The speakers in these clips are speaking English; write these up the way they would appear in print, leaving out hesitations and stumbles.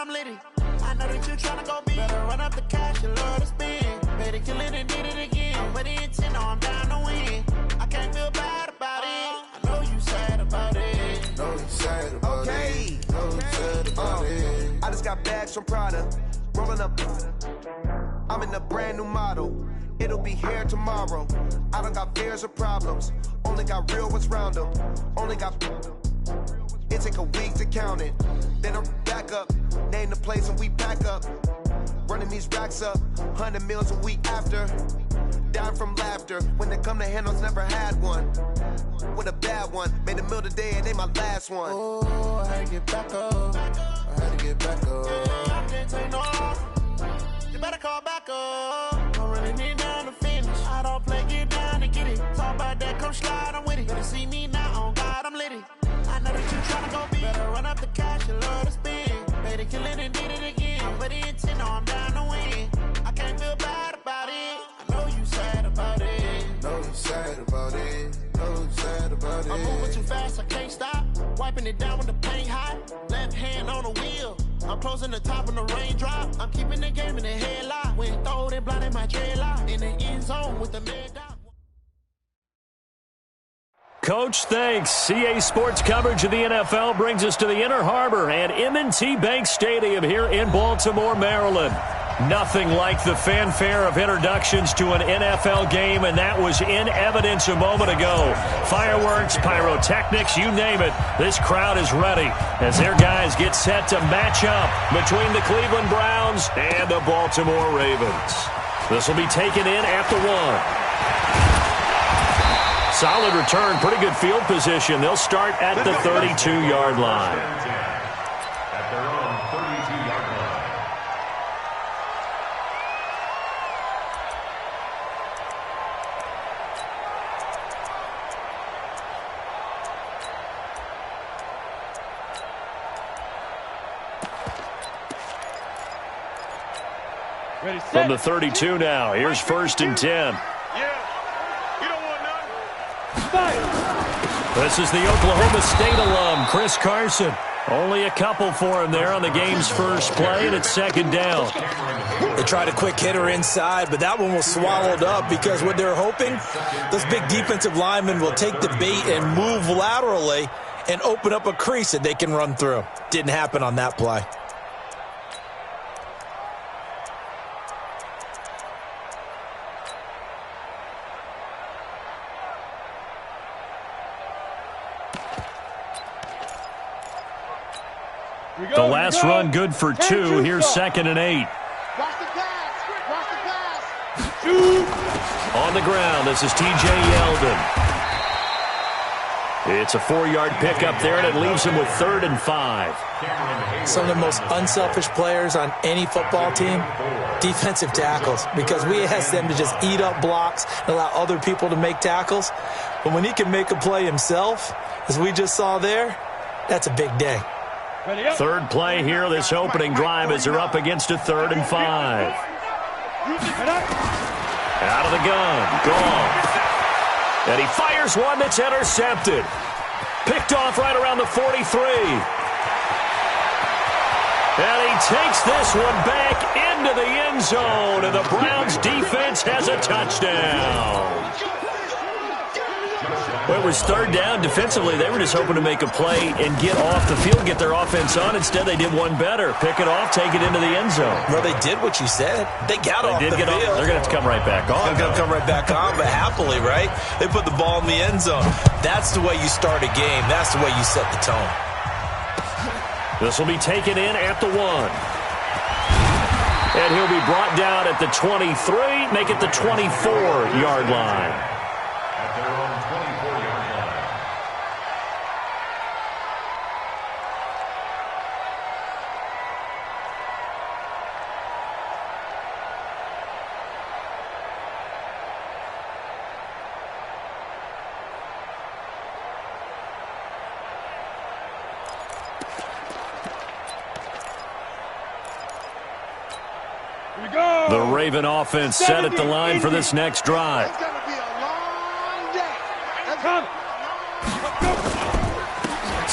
I'm litty. I know that you tryna go big. Better run up the cash, you love to spend. Better kill it and did it again. I'm with the intent, no, I'm down to win. I can't feel bad about it. I know you sad about it. Know you sad about it. Know you sad about it. I just got bags from Prada. Rolling up. I'm in a brand new model. It'll be here tomorrow. I don't got fears or problems. Only got real ones round them. Only got. It take a week to count it. Then I'm back up. Name the place and we pack up. Running these racks up. 100 meals a week after. Dying from laughter. When they come to handles, never had one. With a bad one. Made a meal today and they my last one. Oh, I had to get back up. I had to get back up. I can't take no. You better call back up. I'm running it down to finish. I don't play, get down to get it. Talk about that, come slide, I'm with it. Better see me now, on God, I'm litty. I know that you tryna go big. Better run up the cash, you love to spend. Better kill it and did it again. I'm with the intent, no, I'm down to win. I can't feel bad about it. I know you sad about it. Know you sad about it. Know you sad about it. I'm moving too fast, I can't stop. Wiping it down with the paint hot. Left hand on the wheel. I'm closing the top of the raindrop. I'm keeping the game in the headlock. When throw it, blinding my dreadlock. In the end zone with the mid dot. Coach, thanks. CA Sports coverage of the NFL brings us to the Inner Harbor at M&T Bank Stadium here in Baltimore, Maryland. Nothing like the fanfare of introductions to an NFL game, and that was in evidence a moment ago. Fireworks, pyrotechnics, you name it. This crowd is ready as their guys get set to match up between the Cleveland Browns and the Baltimore Ravens. This will be taken in at the 1. Solid return, pretty good field position. They'll start at the 32-yard line. At their own 32-yard line. From the 32 now, here's 1st and 10. This is the Oklahoma State alum, Chris Carson. Only a couple for him there on the game's first play, and it's 2nd down. They tried a quick hitter inside, but that one was swallowed up because what they're hoping, those big defensive linemen will take the bait and move laterally and open up a crease that they can run through. Didn't happen on that play. The last run good for 2. Here's 2nd and 8. Watch the pass. Watch the pass. On the ground, this is T.J. Yeldon. It's a 4-yard pickup there, and it leaves him with 3rd and 5. Some of the most unselfish players on any football team, defensive tackles, because we ask them to just eat up blocks and allow other people to make tackles. But when he can make a play himself, as we just saw there, that's a big day. 3rd play here, this opening drive, as they're up against a 3rd and 5. Out of the gun, Goff. And he fires one that's intercepted. Picked off right around the 43. And he takes this one back into the end zone, and the Browns defense has a touchdown. Well, it was 3rd down. Defensively, they were just hoping to make a play and get off the field, get their offense on. Instead, they did one better. Pick it off, take it into the end zone. Well, they did what you said. They got off the field. They're going to have to come right back on. They're going to come right back on, but happily, right? They put the ball in the end zone. That's the way you start a game. That's the way you set the tone. This will be taken in at the 1. And he'll be brought down at the 23, make it the 24-yard line. At their own 24-yard line. The Raven offense set at the line for this next drive. It's going to be a long day.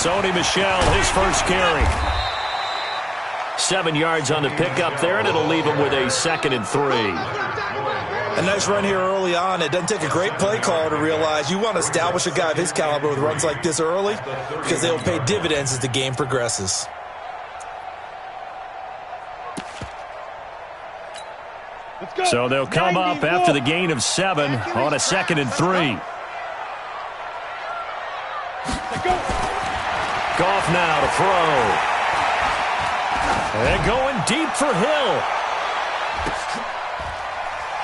Sony Michel, his first carry. 7 yards on the pickup there, and it'll leave him with a 2nd and 3. A nice run here early on. It doesn't take a great play caller to realize you want to establish a guy of his caliber with runs like this early because they'll pay dividends as the game progresses. So they'll come up after the gain of 7 on a 2nd and 3. Goff now to throw. And going deep for Hill.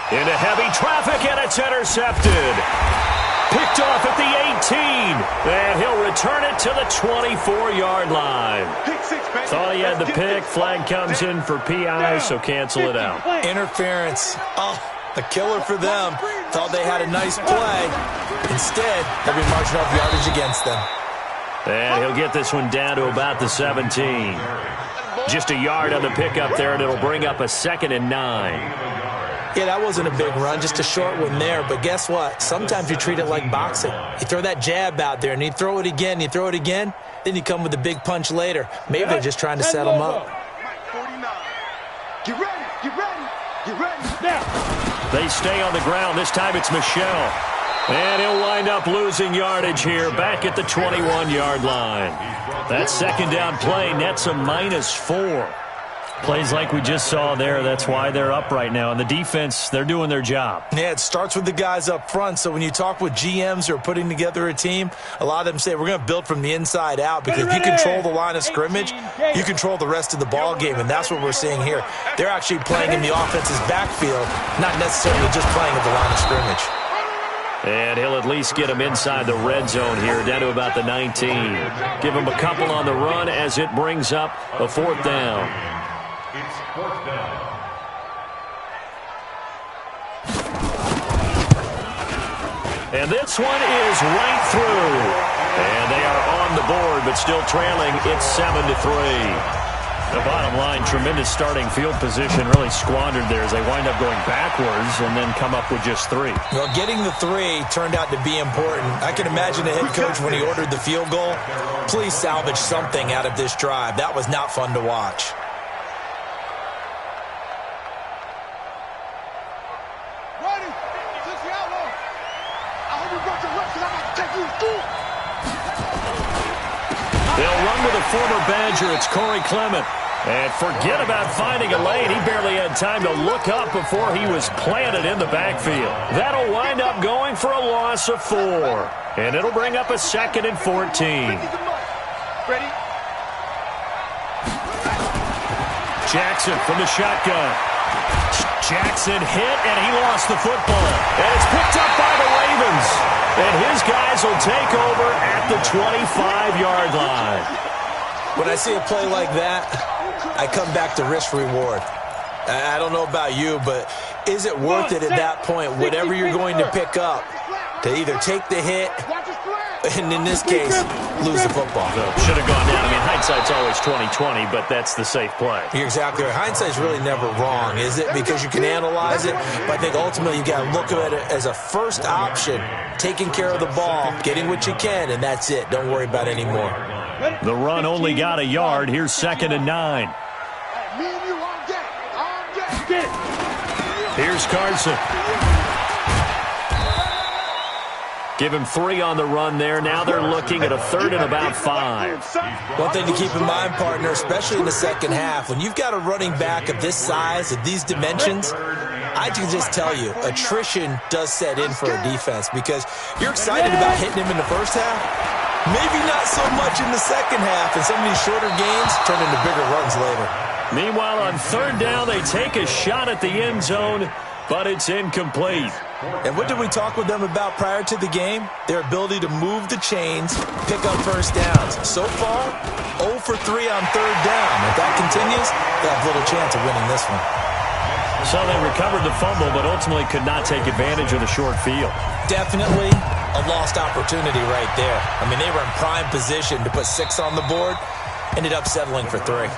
Into heavy traffic, and it's intercepted. Picked off at the 18. And he'll return it to the 24-yard line. Thought he had the pick. Flag comes in for PI, so cancel it out. Interference. Oh, a killer for them. Thought they had a nice play. Instead, they'll be marching off yardage against them. And he'll get this one down to about the 17. Just a yard on the pickup there, and it'll bring up a 2nd and 9. Yeah, that wasn't a big run, just a short one there. But guess what? Sometimes you treat it like boxing. You throw that jab out there, and you throw it again, you throw it again, then you come with a big punch later. Maybe they're just trying to set them up. Get ready, get ready, get ready. Now. They stay on the ground. This time it's Michelle. And he'll wind up losing yardage here back at the 21-yard line. That 2nd down play nets a -4. Plays like we just saw there, that's why they're up right now. And the defense, they're doing their job. Yeah, it starts with the guys up front. So when you talk with GMs who are putting together a team, a lot of them say we're going to build from the inside out. Because if you control the line of scrimmage, you control the rest of the ball game. And that's what we're seeing here. They're actually playing in the offense's backfield, not necessarily just playing at the line of scrimmage. And he'll at least get him inside the red zone here, down to about the 19. Give him a couple on the run as it brings up a 4th down. It's 4th down. And this one is right through. And they are on the board, but still trailing. It's 7-3. The bottom line, tremendous starting field position, really squandered there as they wind up going backwards and then come up with just 3. Well, getting the 3 turned out to be important. I can imagine the head coach when he ordered the field goal. Please salvage something out of this drive. That was not fun to watch. They'll run with a former Badger. It's Corey Clement. And forget about finding a lane. He barely had time to look up before he was planted in the backfield. That'll wind up going for a loss of 4. And it'll bring up a 2nd and 14. Ready? Jackson from the shotgun. Jackson hit, and he lost the football. And it's picked up by the Ravens. And his guys will take over at the 25-yard line. When I see a play like that, I come back to risk-reward. I don't know about you, but is it worth it at that point, whatever you're going to pick up, to either take the hit and, in this case, lose the football? So, should have gone down. I mean, hindsight's always 20/20, but that's the safe play. You're exactly right. Hindsight's really never wrong, is it? Because you can analyze it, but I think ultimately you got to look at it as a first option, taking care of the ball, getting what you can, and that's it. Don't worry about any more. The run only got a yard. Here's 2nd and 9. Here's Carson. Give him 3 on the run there. Now they're looking at a 3rd and about 5. One thing to keep in mind, partner, especially in the second half, when you've got a running back of this size, of these dimensions, I can just tell you, attrition does set in for a defense because you're excited about hitting him in the first half. Maybe not so much in the second half, and some of these shorter gains turn into bigger runs later. Meanwhile, on 3rd down, they take a shot at the end zone, but it's incomplete. And what did we talk with them about prior to the game? Their ability to move the chains, pick up first downs. So far, 0 for 3 on 3rd down. If that continues, they have little chance of winning this one. So they recovered the fumble, but ultimately could not take advantage of the short field. Definitely a lost opportunity right there. I mean, they were in prime position to put 6 on the board, ended up settling for 3.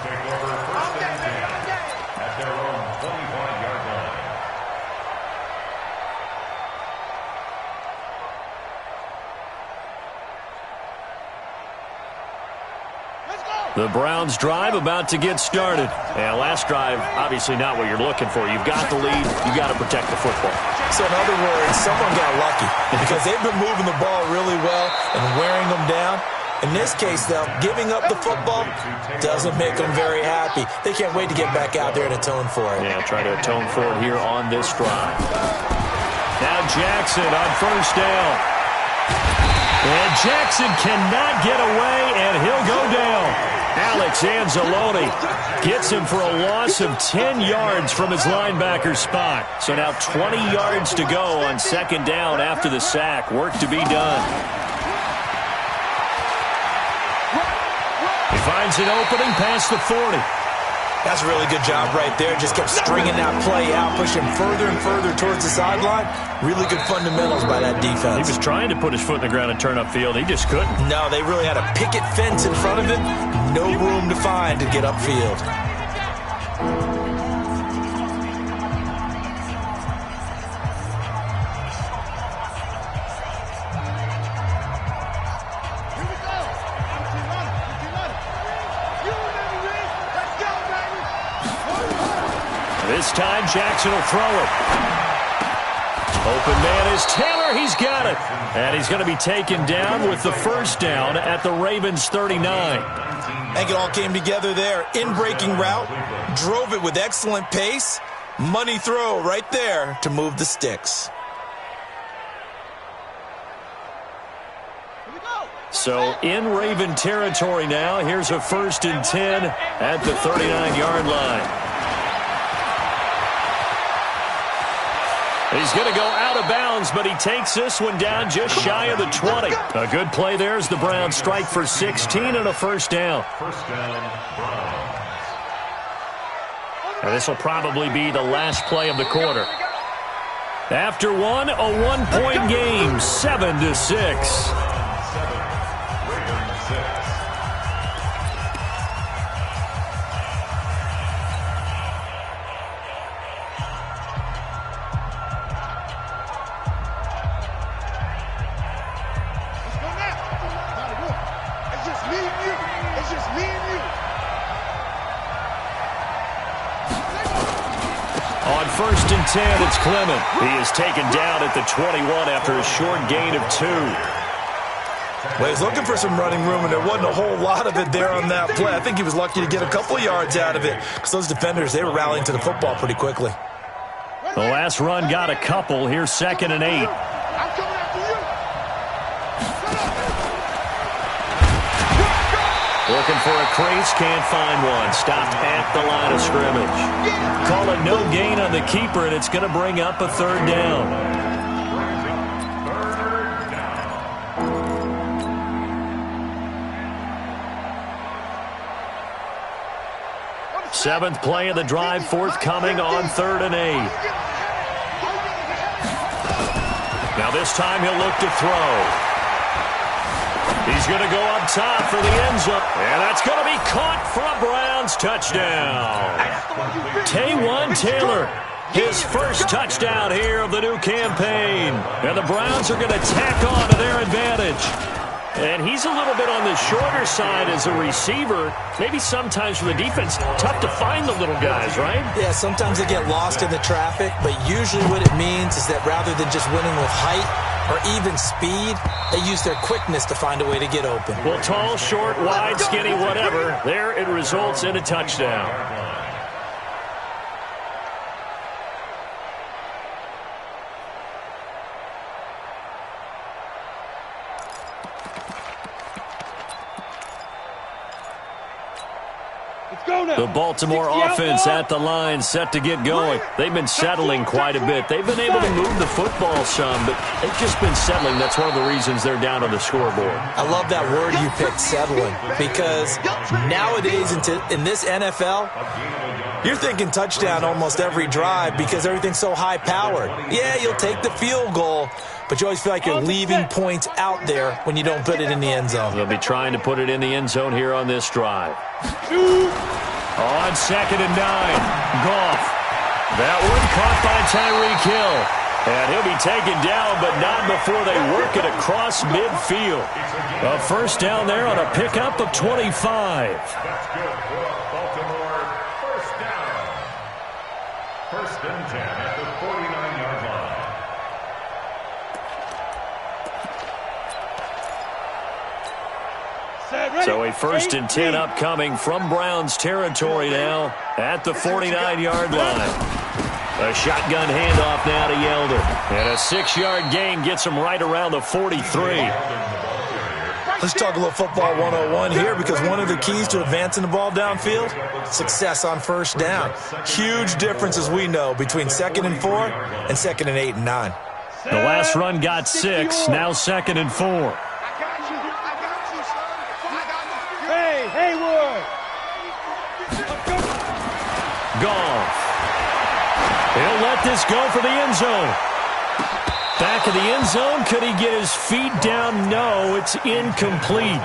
The Browns drive about to get started. And last drive, obviously not what you're looking for. You've got the lead. You've got to protect the football. So in other words, someone got lucky because they've been moving the ball really well and wearing them down. In this case, though, giving up the football doesn't make them very happy. They can't wait to get back out there and atone for it. Yeah, try to atone for it here on this drive. Now Jackson on first down. And Jackson cannot get away, and he'll go down. Alex Anzalone gets him for a loss of 10 yards from his linebacker spot. So now 20 yards to go on second down after the sack. Work to be done. He finds an opening past the 40. That's a really good job right there. Just kept stringing that play out, pushing further and further towards the sideline. Really good fundamentals by that defense. He was trying to put his foot in the ground and turn upfield. He just couldn't. No, they really had a picket fence in front of him. No room to find to get upfield. This time, Jackson will throw it. Open man is Taylor. He's got it. And he's going to be taken down with the first down at the Ravens' 39. I think it all came together there. In-breaking route. Drove it with excellent pace. Money throw right there to move the sticks. So in Raven territory now. Here's a 1st and 10 at the 39-yard line. He's going to go out of bounds, but he takes this one down just shy of the 20. A good play there as the Browns strike for 16 and a first down. And this will probably be the last play of the quarter. After one, a 1-point game, 7-6. On 1st and 10, it's Clement. He is taken down at the 21 after a short gain of 2. Well, he's looking for some running room, and there wasn't a whole lot of it there on that play. I think he was lucky to get a couple of yards out of it because those defenders, they were rallying to the football pretty quickly. The last run got a couple. Here's 2nd and 8. Looking for a crease, can't find one. Stopped at the line of scrimmage. Call it no gain on the keeper, and it's going to bring up a 3rd down. Seventh play of the drive, forthcoming on 3rd and 8. Now this time he'll look to throw. He's going to go up top for the end zone. And that's going to be caught for a Browns touchdown. Taywan Taylor, his first touchdown here of the new campaign. And the Browns are going to tack on to their advantage. And he's a little bit on the shorter side as a receiver. Maybe sometimes for the defense, tough to find the little guys, right? Yeah, sometimes they get lost in the traffic, but usually what it means is that rather than just winning with height or even speed, they use their quickness to find a way to get open. Well, tall, short, wide, skinny, whatever, there it results in a touchdown. The Baltimore offense at the line, set to get going. They've been settling quite a bit. They've been able to move the football some, but they've just been settling. That's one of the reasons they're down on the scoreboard. I love that word you picked, settling, because nowadays in this NFL, you're thinking touchdown almost every drive because everything's so high-powered. Yeah, you'll take the field goal, but you always feel like you're leaving points out there when you don't put it in the end zone. They'll be trying to put it in the end zone here on this drive. On 2nd and 9, Goff. That one caught by Tyreek Hill. And he'll be taken down, but not before they work it across midfield. A first down there on a pickup of 25. That's good for Baltimore. First down. First and 10 at the 49-yard line. So a first and 10 upcoming from Browns territory now at the 49-yard line. A shotgun handoff now to Yeldon. And a 6-yard gain gets him right around the 43. Let's talk a little football 101 here, because one of the keys to advancing the ball downfield, success on first down. Huge difference, as we know, between 2nd and 4 and 2nd and 8 and 9. The last run got 6, now 2nd and 4. Hey, Haywood! Goff. He'll let this go for the end zone. Back of the end zone. Could he get his feet down? No, it's incomplete.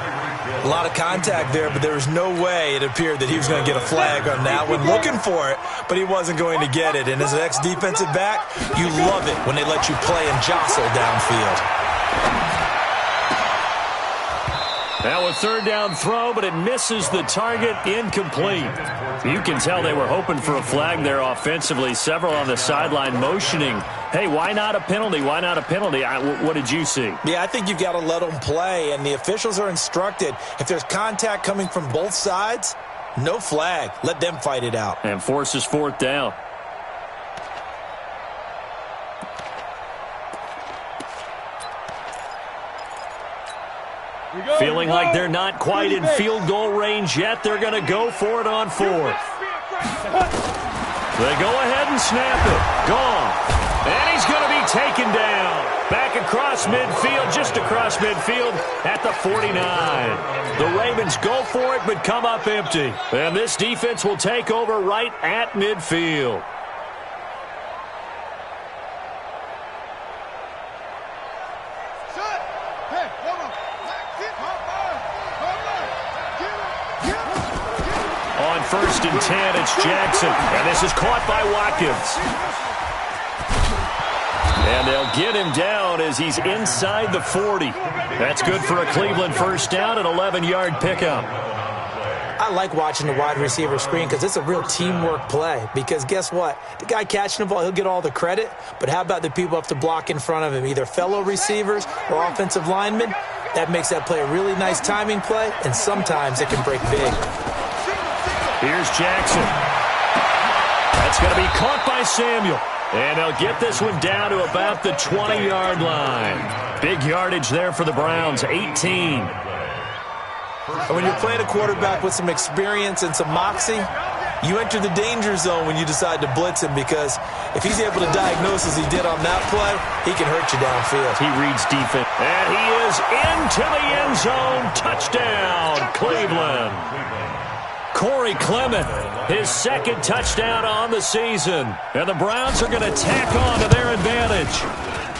A lot of contact there, but there was no way it appeared that he was going to get a flag on that one. Looking for it, but he wasn't going to get it. And as an ex-defensive back, you love it when they let you play and jostle downfield. Now a third down throw, but it misses the target, incomplete. You can tell they were hoping for a flag there offensively. Several on the sideline motioning, hey, why not a penalty? Why not a penalty? What did you see? Yeah, I think you've got to let them play, and the officials are instructed, if there's contact coming from both sides, no flag. Let them fight it out. And forces fourth down. Feeling like they're not quite in field goal range yet. They're going to go for it on fourth. They go ahead and snap it. Gone. And he's going to be taken down. Back across midfield, just across midfield at the 49. The Ravens go for it, but come up empty. And this defense will take over right at midfield. First and 10, it's Jackson. And this is caught by Watkins. And they'll get him down as he's inside the 40. That's good for a Cleveland first down, an 11-yard pickup. I like watching the wide receiver screen because it's a real teamwork play. Because guess what? The guy catching the ball, he'll get all the credit. But how about the people up to block in front of him, either fellow receivers or offensive linemen? That makes that play a really nice timing play, and sometimes it can break big. Here's Jackson. That's going to be caught by Samuel. And they'll get this one down to about the 20-yard line. Big yardage there for the Browns, 18. And when you're playing a quarterback with some experience and some moxie, you enter the danger zone when you decide to blitz him, because if he's able to diagnose as he did on that play, he can hurt you downfield. He reads defense. And he is into the end zone. Touchdown, Cleveland. Corey Clement, his second touchdown on the season. And the Browns are going to tack on to their advantage.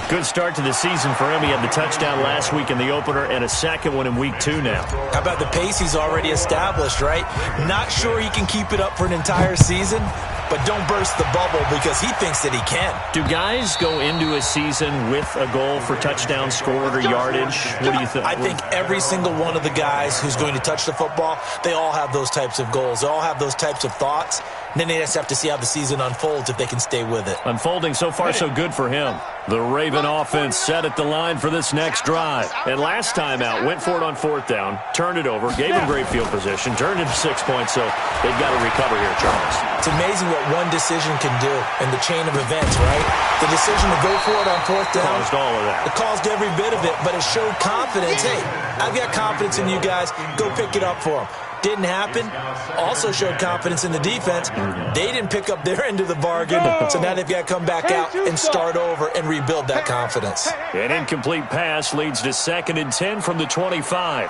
Good start to the season for him. He had the touchdown last week in the opener and a second one in week 2 now. How about the pace he's already established, right? Not sure he can keep it up for an entire season, but don't burst the bubble because he thinks that he can. Do guys go into a season with a goal for touchdown scored or yardage? What do you think? I think every single one of the guys who's going to touch the football, they all have those types of goals. They all have those types of thoughts. And then they just have to see how the season unfolds if they can stay with it. Unfolding so far so good for him. The Raven offense set at the line for this next drive. And last time out, went for it on fourth down, turned it over, gave him great field position, turned it to 6 points, so they've got to recover here, Charles. It's amazing what one decision can do in the chain of events, right? The decision to go for it on fourth down. Caused all of that. It caused every bit of it, but it showed confidence. Hey, I've got confidence in you guys. Go pick it up for them. Didn't happen. Also showed confidence in the defense. They didn't pick up their end of the bargain, so now they've got to come back out and start over and rebuild that confidence. An incomplete pass leads to 2nd and 10 from the 25.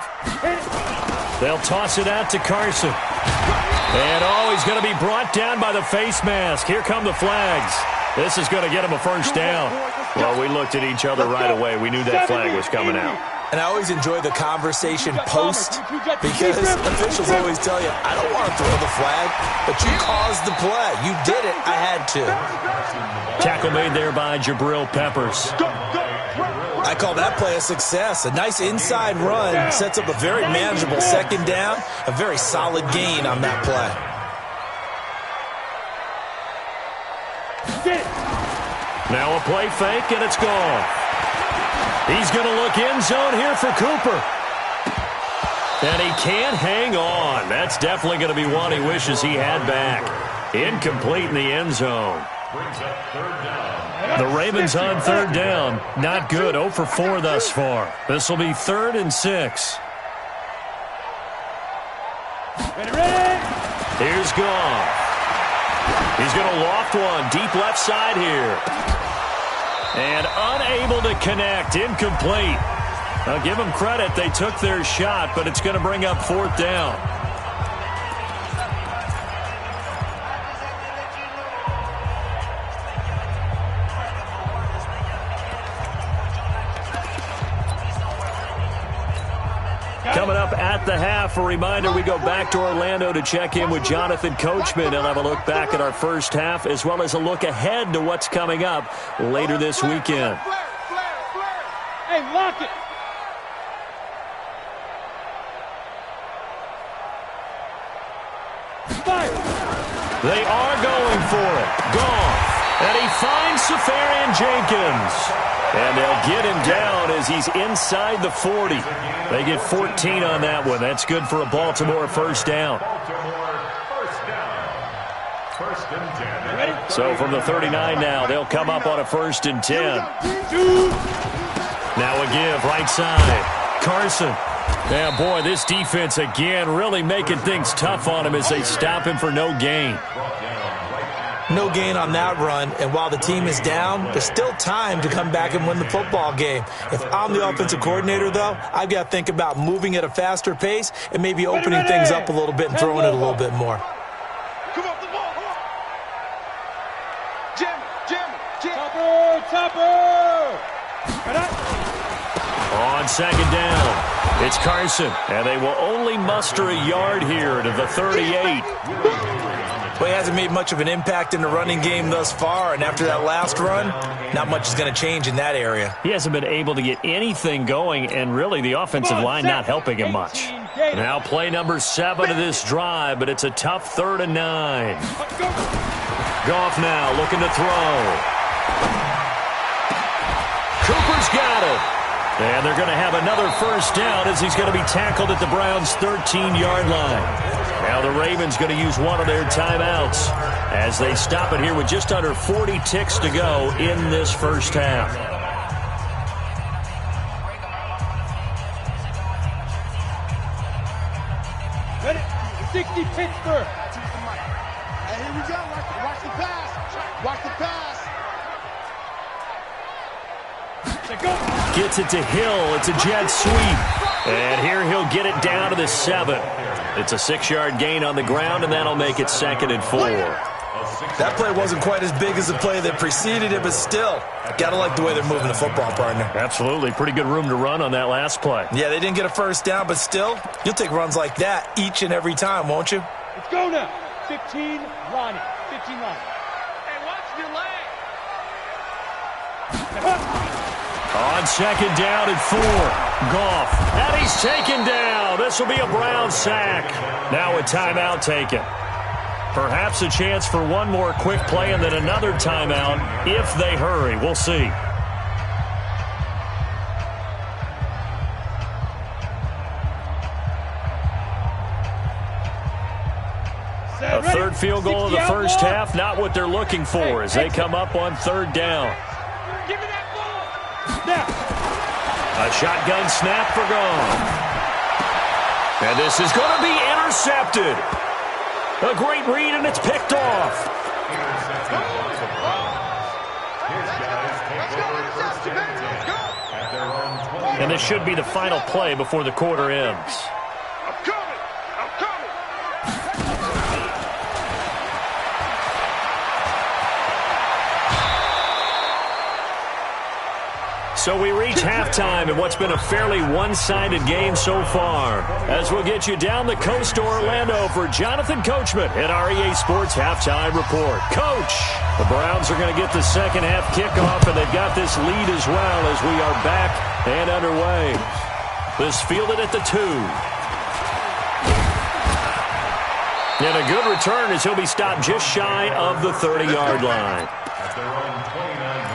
They'll toss it out to Carson. And, he's going to be brought down by the face mask. Here come the flags. This is going to get him a first down. Well, we looked at each other right away. We knew that flag was coming out. And I always enjoy the conversation post because officials always tell you, I don't want to throw the flag, but you caused the play. You did it. I had to. Tackle made there by Jabril Peppers. I call that play a success. A nice inside run sets up a very manageable second down, a very solid gain on that play. Now a play fake, and it's gone. He's going to look end zone here for Cooper. And he can't hang on. That's definitely going to be one he wishes he had back. Incomplete in the end zone. The Ravens on third down. Not good. 0 for 4 thus far. This will be 3rd and 6. Here's Goff. He's going to loft one. Deep left side here. And unable to connect. Incomplete. I'll give them credit. They took their shot, but it's going to bring up 4th down. Coming up at the half, a reminder, we go back to Orlando to check in with Jonathan Coachman and have a look back at our first half as well as a look ahead to what's coming up later this weekend. Hey, lock it. Fire. They are going for it. Goff. And he finds Safarian Jenkins. And they'll get him down as he's inside the 40. They get 14 on that one. That's good for a Baltimore first down. So from the 39 now, they'll come up on a 1st and 10. Now a give, right side. Carson. Yeah, boy, this defense again really making things tough on him as they stop him for no gain. No gain on that run, and while the team is down, there's still time to come back and win the football game. If I'm the offensive coordinator, though, I've got to think about moving at a faster pace and maybe opening things up a little bit and throwing it a little bit more. Come on, the ball. Jam. Topper. On 2nd down, it's Carson, and they will only muster a yard here to the 38. Well, he hasn't made much of an impact in the running game thus far, and after that last run, not much is going to change in that area. He hasn't been able to get anything going, and really the offensive line not helping him much. Now play number 7 of this drive, but it's a tough 3rd and 9. Goff now looking to throw. Cooper's got it. And they're going to have another first down as he's going to be tackled at the Browns' 13-yard line. Now the Ravens going to use one of their timeouts as they stop it here with just under 40 ticks to go in this first half. Ready? 60 Pittsburgh. Hey, here we go. Watch the pass. Watch the pass. Gets it to Hill. It's a jet sweep. And here he'll get it down to the 7. It's a 6-yard gain on the ground, and that'll make it 2nd and 4. That play wasn't quite as big as the play that preceded it, but still, gotta like the way they're moving the football, partner. Absolutely. Pretty good room to run on that last play. Yeah, they didn't get a first down, but still, you'll take runs like that each and every time, won't you? Let's go now. 15, Ronnie. 15, Ronnie. Hey, watch your leg. On 2nd down at 4. Goff. And he's taken down. This will be a Brown sack. Now a timeout taken. Perhaps a chance for one more quick play and then another timeout if they hurry. We'll see. A 3rd field goal of the first half, not what they're looking for as they come up on 3rd down. Give me that ball. Now. A shotgun snap for Goff. And this is going to be intercepted. A great read, and it's picked off. And this should be the final play before the quarter ends. So we reach halftime in what's been a fairly one-sided game so far. As we'll get you down the coast to Orlando for Jonathan Coachman at our EA Sports Halftime Report. Coach, the Browns are going to get the second half kickoff, and they've got this lead as well as we are back and underway. This fielded at the 2. And a good return as he'll be stopped just shy of the 30-yard line. At their own 29-yard line.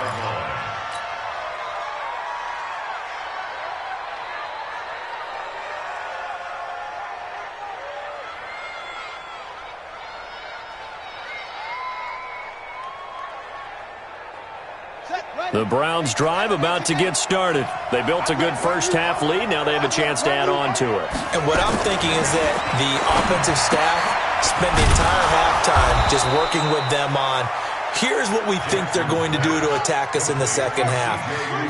The Browns drive about to get started. They built a good first half lead. Now they have a chance to add on to it. And what I'm thinking is that the offensive staff spent the entire halftime just working with them on, here's what we think they're going to do to attack us in the second half.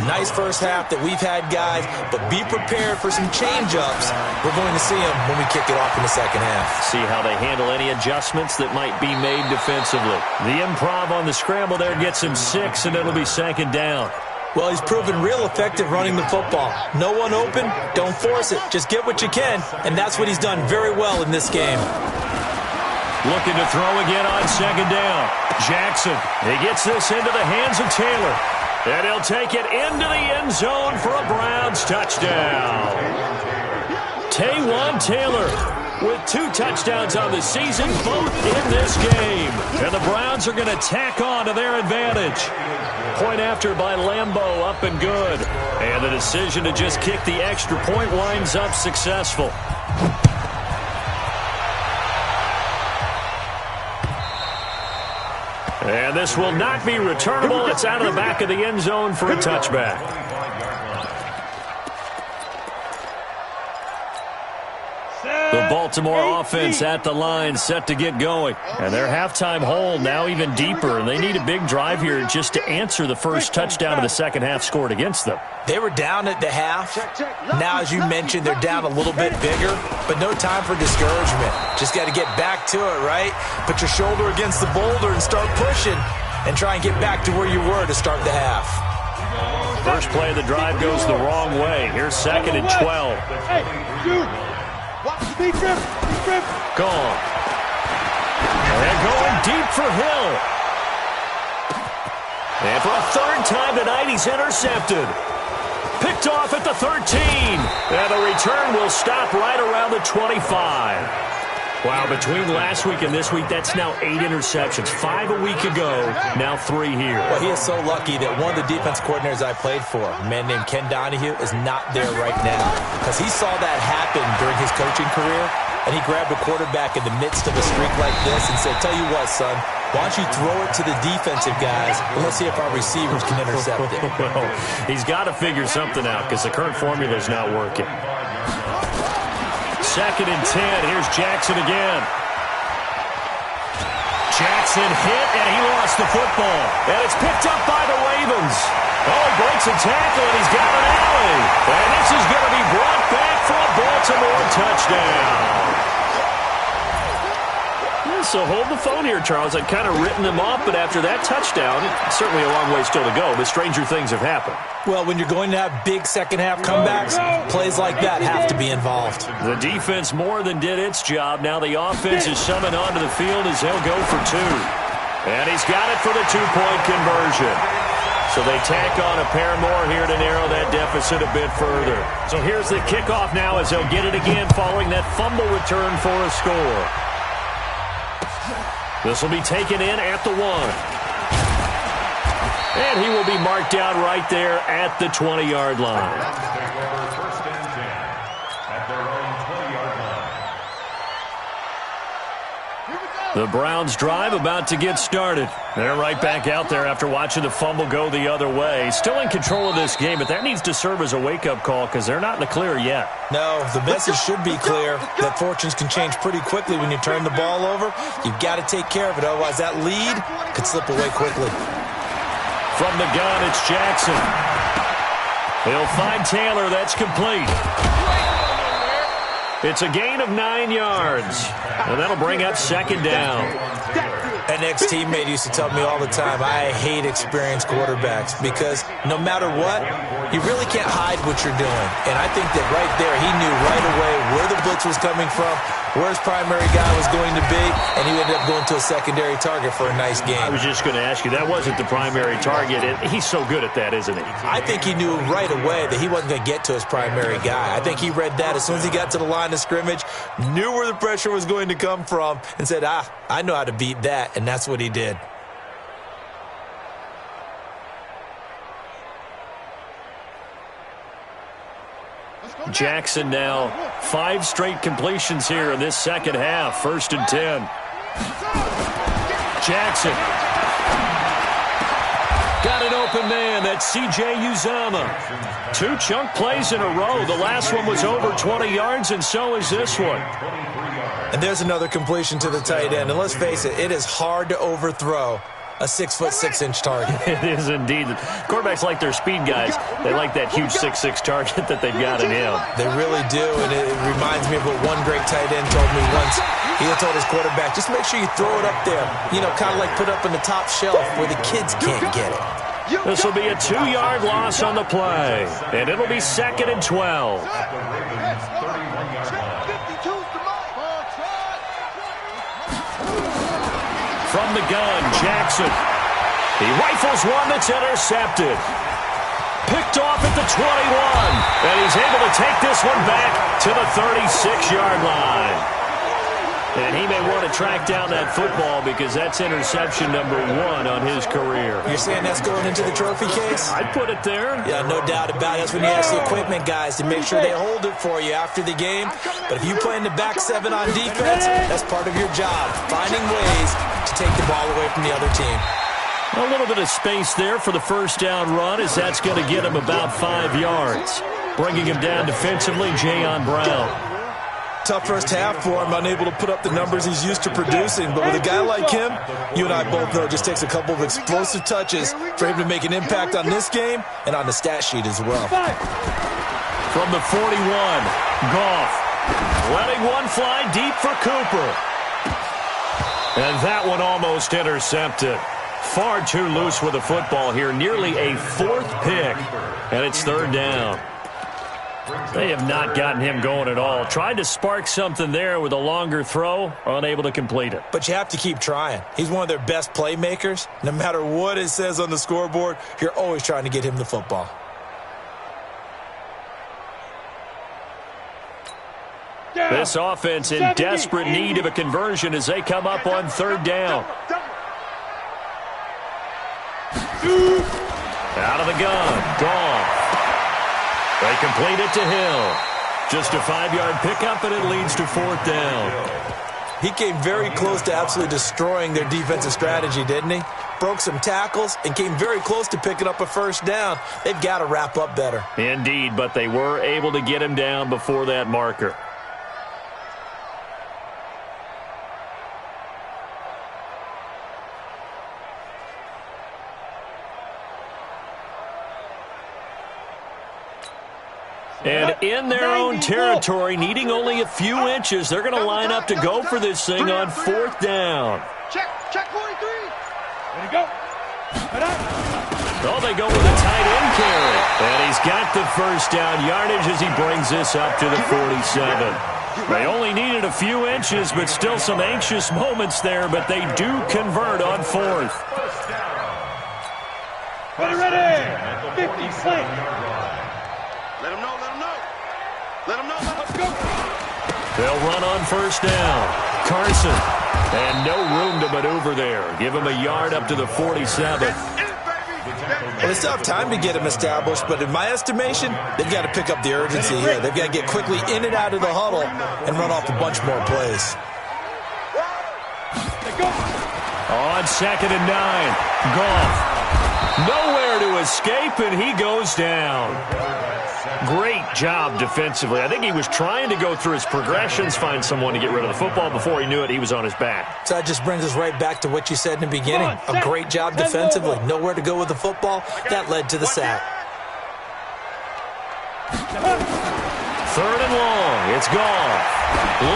Nice first half that we've had, guys, but be prepared for some change-ups. We're going to see them when we kick it off in the second half. See how they handle any adjustments that might be made defensively. The improv on the scramble there gets him 6, and it'll be second down. Well, he's proven real effective running the football. No one open, don't force it. Just get what you can, and that's what he's done very well in this game. Looking to throw again on second down. Jackson, he gets this into the hands of Taylor. And he'll take it into the end zone for a Browns touchdown. Taywan Taylor with 2 touchdowns on the season, both in this game. And the Browns are going to tack on to their advantage. Point after by Lambeau, up and good. And the decision to just kick the extra point winds up successful. And this will not be returnable. It's out of the back of the end zone for a touchback. The Baltimore offense at the line, set to get going. And their halftime hole now even deeper, and they need a big drive here just to answer the first touchdown of the second half scored against them. They were down at the half. Now, as you mentioned, they're down a little bit bigger, but no time for discouragement. Just got to get back to it, right? Put your shoulder against the boulder and start pushing and try and get back to where you were to start the half. First play of the drive goes the wrong way. Here's second and 12. Hey, dude. Watch the deep rip. Gone. And going deep for Hill. And for a third time tonight, he's intercepted. Picked off at the 13. And the return will stop right around the 25. Wow, between last week and this week, that's now 8 interceptions. 5 a week ago, now 3 here. Well, he is so lucky that one of the defense coordinators I played for, a man named Ken Donahue, is not there right now. Because he saw that happen during his coaching career, and he grabbed a quarterback in the midst of a streak like this and said, tell you what, son, why don't you throw it to the defensive guys, and let's see if our receivers can intercept it. Well, he's got to figure something out because the current formula is not working. Second and 10. Here's Jackson again. Jackson hit, and he lost the football. And it's picked up by the Ravens. Oh, he breaks a tackle, and he's got an alley. And this is going to be brought back for a Baltimore touchdown. So hold the phone here, Charles. I'd kind of written them off, but after that touchdown, certainly a long way still to go, but stranger things have happened. Well, when you're going to have big second-half comebacks, plays like that have to be involved. The defense more than did its job. Now the offense is summoned onto the field as they'll go for 2. And he's got it for the 2-point conversion. So they tack on a pair more here to narrow that deficit a bit further. So here's the kickoff now as they'll get it again following that fumble return for a score. This will be taken in at the 1. And he will be marked down right there at the 20-yard line. First and 10 at their own 20-yard line. The Browns drive about to get started. They're right back out there after watching the fumble go the other way. Still in control of this game, but that needs to serve as a wake-up call because they're not in the clear yet. No, the message should be clear that fortunes can change pretty quickly when you turn the ball over. You've got to take care of it, otherwise that lead could slip away quickly. From the gun, it's Jackson. He'll find Taylor. That's complete. It's a gain of 9 yards, and that'll bring up second down. And an ex-teammate used to tell me all the time, I hate experienced quarterbacks because no matter what, you really can't hide what you're doing. And I think that right there, he knew right away where the blitz was coming from, where his primary guy was going to be, and he ended up going to a secondary target for a nice game. I was just going to ask you, that wasn't the primary target. He's so good at that, isn't he? I think he knew right away that he wasn't going to get to his primary guy. I think he read that as soon as he got to the line of scrimmage, knew where the pressure was going to come from, and said, I know how to beat that, and that's what he did. Jackson now 5 straight completions here in this second half. 1st and 10. Jackson. Got an open man. That's C.J. Uzama. 2 chunk plays in a row. The last one was over 20 yards, and so is this one. And there's another completion to the tight end. And let's face it, it is hard to overthrow a 6'6" target. It is indeed. Quarterbacks like their speed guys. They like that huge 6'6" target that they've got in him. They really do, and it reminds me of what one great tight end told me once. He had told his quarterback, just make sure you throw it up there. You know, kind of like put up in the top shelf where the kids can't get it. This will be a 2-yard loss on the play, and it'll be 2nd and 12. From the gun, Jackson. He rifles one that's intercepted. Picked off at the 21. And he's able to take this one back to the 36-yard line. And he may want to track down that football because that's interception number 1 on his career. You're saying that's going into the trophy case? I'd put it there. Yeah, no doubt about it. That's when you ask the equipment guys to make sure they hold it for you after the game. But if you play in the back 7 on defense, that's part of your job, finding ways to take the ball away from the other team. A little bit of space there for the first down run as that's going to get him about 5 yards. Bringing him down defensively, Jayon Brown. Tough first half for him, unable to put up the numbers he's used to producing. But with a guy like him, you and I both know it just takes a couple of explosive touches for him to make an impact on this game and on the stat sheet as well. From the 41, Goff letting one fly deep for Cooper. And that one almost intercepted. Far too loose with the football here. Nearly a 4th pick. And it's 3rd down. They have not gotten him going at all. Tried to spark something there with a longer throw, unable to complete it. But you have to keep trying. He's one of their best playmakers. No matter what it says on the scoreboard, you're always trying to get him the football. This offense in desperate need of a conversion as they come up on 3rd down. Out of the gun, Goff. They complete it to Hill. Just a 5-yard pickup, and it leads to 4th down. He came very close to absolutely destroying their defensive strategy, didn't he? Broke some tackles and came very close to picking up a 1st down. They've got to wrap up better. Indeed, but they were able to get him down before that marker. And in their own territory, needing only a few inches, they're going to line up to go for this thing on 4th down. Check 43. Ready to go. Oh, they go with a tight end carry. And he's got the 1st down yardage as he brings this up to the 47. They only needed a few inches, but still some anxious moments there, but they do convert on 4th. Ready. 50, play. Let him know. Let's go. They'll run on 1st down. Carson. And no room to maneuver there. Give him a yard up to the 47. Well, they still have time to get him established, but in my estimation, they've got to pick up the urgency here. They've got to get quickly in and out of the huddle and run off a bunch more plays. On 2nd and 9. Goff. Nowhere to escape, and he goes down. Great job defensively. I think he was trying to go through his progressions, find someone to get rid of the football. Before he knew it, he was on his back. So that just brings us right back to what you said in the beginning. A great job defensively. Nowhere to go with the football. That led to the sack. 3rd and long. It's Goff.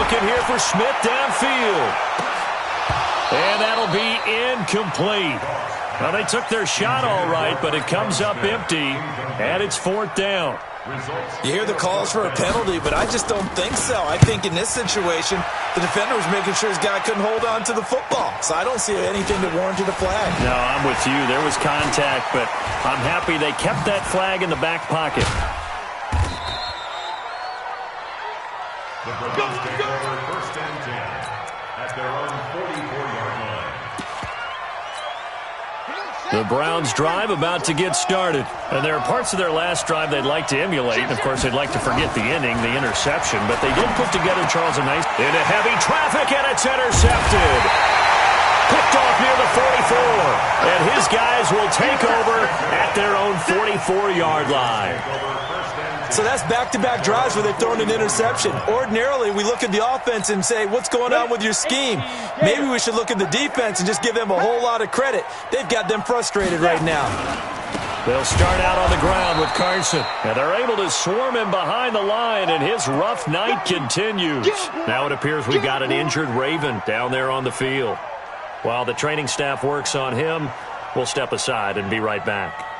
Looking here for Smith downfield. And that'll be incomplete. Well, they took their shot all right, but it comes up empty, and it's 4th down. You hear the calls for a penalty, but I just don't think so. I think in this situation, the defender was making sure his guy couldn't hold on to the football. So I don't see anything that warranted a flag. No, I'm with you. There was contact, but I'm happy they kept that flag in the back pocket. The Browns take over 1st and 10 at their own 44-yard line. The Browns drive about to get started. And there are parts of their last drive they'd like to emulate. Of course, they'd like to forget the inning, the interception. But they did put together Charles a nice into heavy traffic, and it's intercepted. Picked off near the 44. And his guys will take over at their own 44-yard line. So that's back-to-back drives where they've thrown an interception. Ordinarily, we look at the offense and say, what's going on with your scheme? Maybe we should look at the defense and just give them a whole lot of credit. They've got them frustrated right now. They'll start out on the ground with Carson. And they're able to swarm him behind the line, and his rough night continues. Now it appears we got an injured Raven down there on the field. While the training staff works on him, we'll step aside and be right back.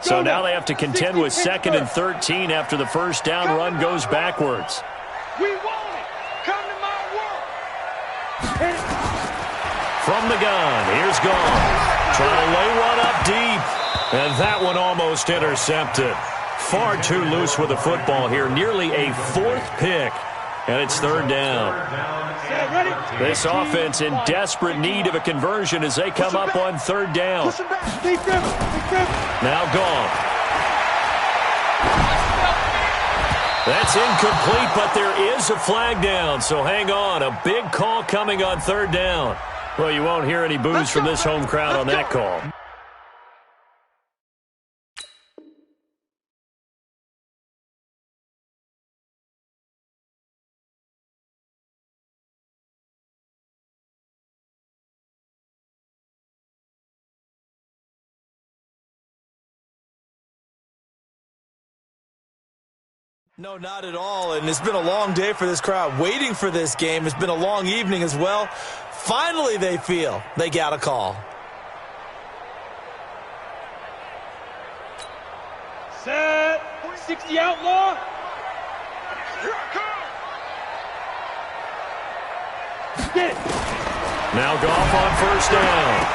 So now they have to contend with 2nd and 13 after the first down run goes backwards. We want it. Come to my world. From the gun, here's Gone. Trying to lay one up deep. And that one almost intercepted. Far too loose with the football here. Nearly a 4th pick. And it's 3rd down. This offense in desperate need of a conversion as they come up on 3rd down. Now Gone. That's incomplete, but there is a flag down, so hang on. A big call coming on 3rd down. Well, you won't hear any boos from this home crowd on that call. No, not at all, and it's been a long day for this crowd waiting for this game. It's been a long evening as well. Finally, they feel they got a call. Set. 60 outlaw. Here I come. Get it. Now Goff on 1st down.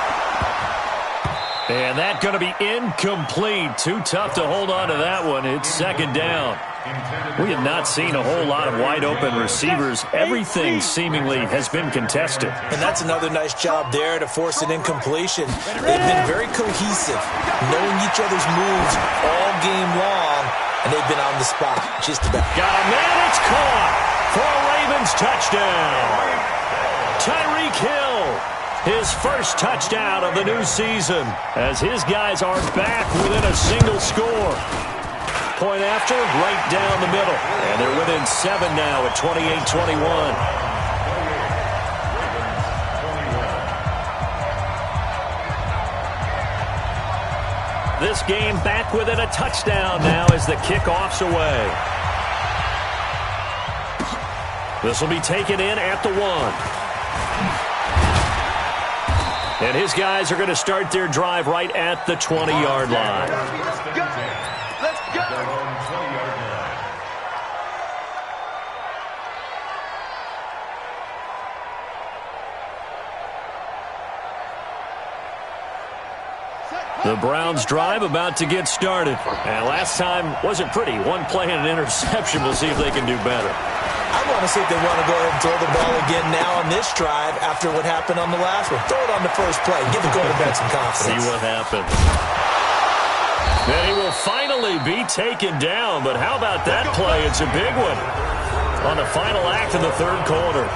And that's going to be incomplete. Too tough to hold on to that one. It's 2nd down. We have not seen a whole lot of wide-open receivers. Everything seemingly has been contested. And that's another nice job there to force an incompletion. They've been very cohesive, knowing each other's moves all game long, and they've been on the spot just about. Got a man, it's caught for a Ravens touchdown. Tyreek Hill, his first touchdown of the new season, as his guys are back within a single score. Point after, right down the middle. And they're within 7 now at 28-21. This game back within a touchdown now as the kickoff's away. This will be taken in at the 1. And his guys are going to start their drive right at the 20-yard line. The Browns drive about to get started. And last time wasn't pretty. One play and an interception. We'll see if they can do better. I want to see if they want to go ahead and throw the ball again now on this drive after what happened on the last one. Throw it on the first play. Give the quarterback some confidence. See what happens. Then he will finally be taken down. But how about that play? It's a big one on the final act of the 3rd quarter.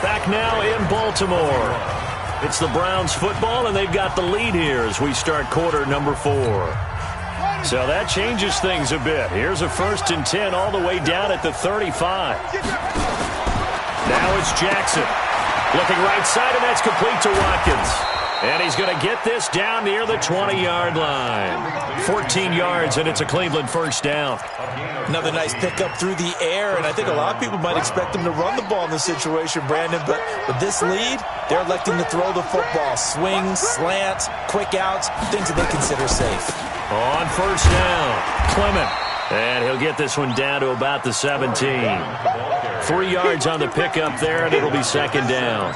Back now in Baltimore. It's the Browns football, and they've got the lead here as we start quarter number 4. So that changes things a bit. Here's a 1st and 10 all the way down at the 35. Now it's Jackson. Looking right side, and that's complete to Watkins. And he's going to get this down near the 20-yard line. 14 yards, and it's a Cleveland first down. Another nice pickup through the air, and I think a lot of people might expect him to run the ball in this situation, Brandon, but with this lead, they're electing to throw the football. Swings, slants, quick outs, things that they consider safe. On first down, Clement. And he'll get this one down to about the 17. 3 yards on the pickup there, and it'll be second down.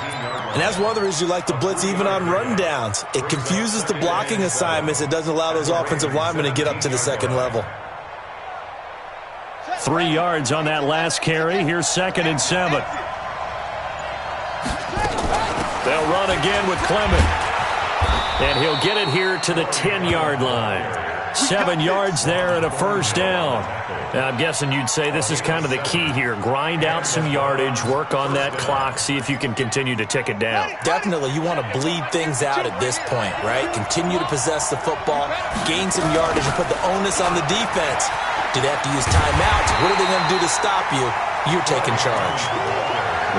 And that's one of the reasons you like to blitz even on rundowns. It confuses the blocking assignments. It doesn't allow those offensive linemen to get up to the second level. 3 yards on that last carry. Here's 2nd and 7. They'll run again with Clement. And he'll get it here to the 10-yard line. 7 yards there and a first down. Now, I'm guessing you'd say this is kind of the key here. Grind out some yardage, work on that clock, see if you can continue to tick it down. Definitely, you want to bleed things out at this point, right? Continue to possess the football, gain some yardage, and put the onus on the defense. Do they have to use timeouts? What are they going to do to stop you? You're taking charge.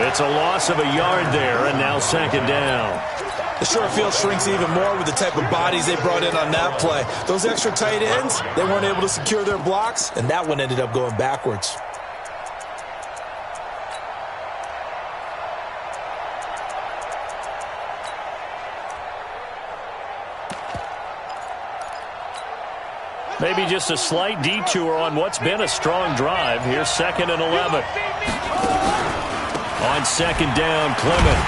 It's a loss of a yard there, and now second down. The short field shrinks even more with the type of bodies they brought in on that play. Those extra tight ends, they weren't able to secure their blocks, and that one ended up going backwards. Maybe just a slight detour on what's been a strong drive. Here's 2nd and 11. On second down, Clement.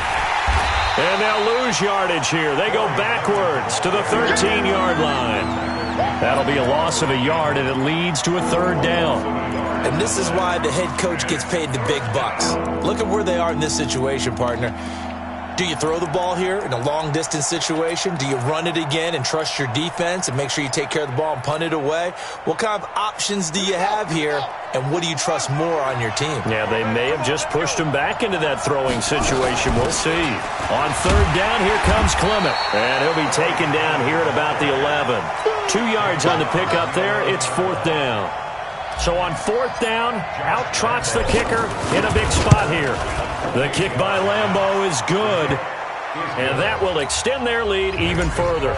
And they'll lose yardage here. They go backwards to the 13-yard line. That'll be a loss of a yard, and it leads to a third down. And this is why the head coach gets paid the big bucks. Look at where they are in this situation, partner. Do you throw the ball here in a long-distance situation? Do you run it again and trust your defense and make sure you take care of the ball and punt it away? What kind of options do you have here, and what do you trust more on your team? Yeah, they may have just pushed him back into that throwing situation. We'll see. On third down, here comes Clement. And he'll be taken down here at about the 11. 2 yards on the pickup there. It's fourth down. So on fourth down, out trots the kicker in a big spot here. The kick by Lambeau is good, and that will extend their lead even further.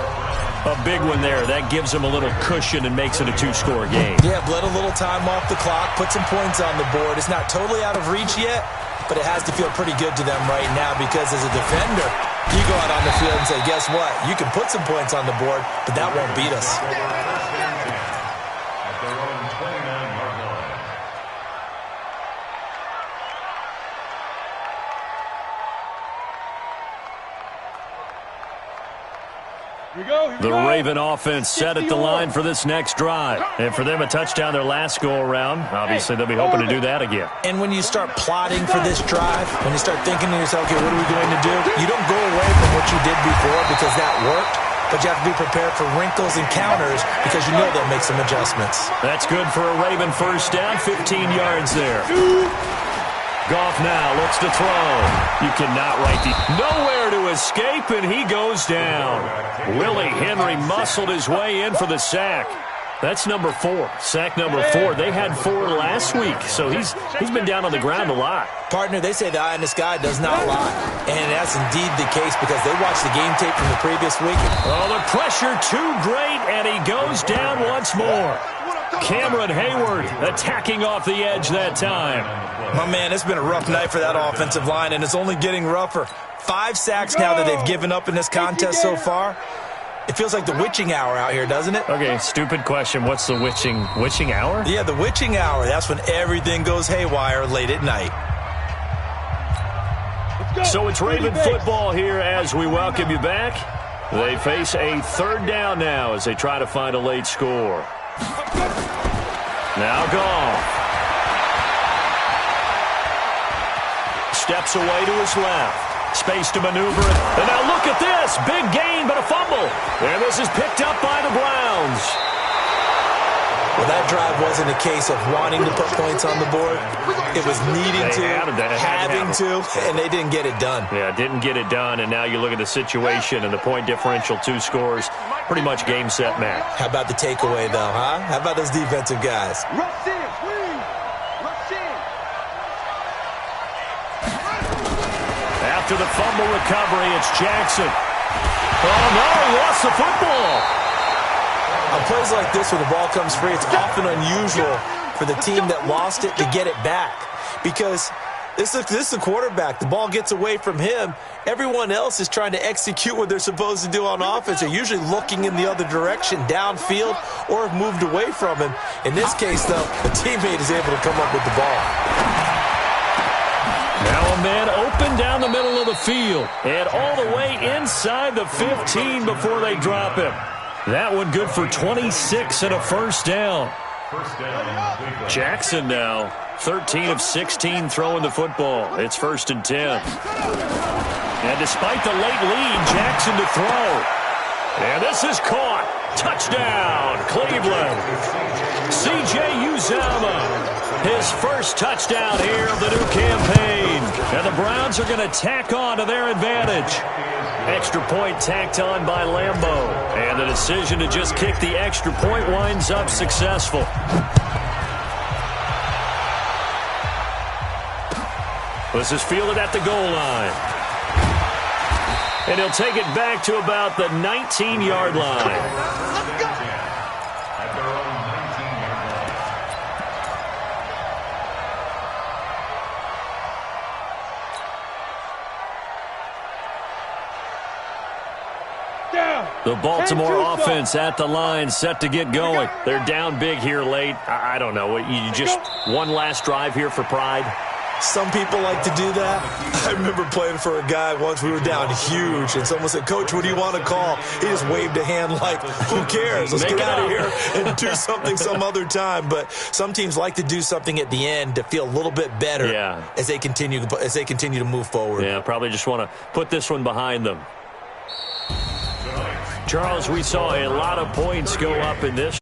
A big one there. That gives them a little cushion and makes it a 2-score game. Yeah, bled a little time off the clock, put some points on the board. It's not totally out of reach yet, but it has to feel pretty good to them right now because as a defender, you go out on the field and say, guess what? You can put some points on the board, but that won't beat us. The Raven offense set at the line for this next drive. And for them, a touchdown their last go-around. Obviously, they'll be hoping to do that again. And when you start plotting for this drive, when you start thinking to yourself, okay, what are we going to do? You don't go away from what you did before because that worked, but you have to be prepared for wrinkles and counters because you know they'll make some adjustments. That's good for a Raven first down, 15 yards there. Goff now looks to throw. You cannot write the... Nowhere to escape, and he goes down. Willie Henry muscled his way in for the sack. That's number 4. Sack number 4. They had 4 last week, so he's been down on the ground a lot. Partner, they say the eye in the sky does not lie. And that's indeed the case because they watched the game tape from the previous week. Oh, the pressure too great, and he goes down once more. Cameron Hayward attacking off the edge that time. My man, it's been a rough night for that offensive line, and it's only getting rougher. 5 sacks now that they've given up in this contest so far. It feels like the witching hour out here, doesn't it? Okay, stupid question. What's the witching hour? Yeah, the witching hour. That's when everything goes haywire late at night. So it's Raven football here as we welcome you back. They face a third down now as they try to find a late score. Now Goff. Steps away to his left. Space to maneuver. And now look at this. Big gain, but a fumble. And this is picked up by the Browns. Well, that drive wasn't a case of wanting to put points on the board. It was needing to, having to, and they didn't get it done. Yeah, didn't get it done, and now you look at the situation and the point differential, 2 scores, pretty much game, set, match. How about the takeaway, though, huh? How about those defensive guys? Rush in, please. Rush in. After the fumble recovery, it's Jackson. Oh, no, he lost the football. On plays like this where the ball comes free, it's often unusual for the team that lost it to get it back. Because this is the quarterback. The ball gets away from him. Everyone else is trying to execute what they're supposed to do on offense. They're usually looking in the other direction, downfield, or have moved away from him. In this case, though, a teammate is able to come up with the ball. Now a man open down the middle of the field and all the way inside the 15 before they drop him. That one good for 26 and a first down. Jackson now 13 of 16 throwing the football. It's 1st and 10. And despite the late lead, Jackson to throw. And this is caught. Touchdown, Cleveland. C.J. Uzomah, his first touchdown here of the new campaign. And the Browns are going to tack on to their advantage. Extra point tacked on by Lambeau. And the decision to just kick the extra point winds up successful. This is fielded at the goal line. And he'll take it back to about the 19-yard line. The Baltimore offense at the line, set to get going. They're down big here late. I don't know. You just one last drive here for pride? Some people like to do that. I remember playing for a guy once. We were down huge, and someone said, "Coach, what do you want to call?" He just waved a hand like, who cares? Let's get out of here and do something some other time. But some teams like to do something at the end to feel a little bit better as they continue to move forward. Yeah, probably just want to put this one behind them. Charles, we saw a lot of points go up in this.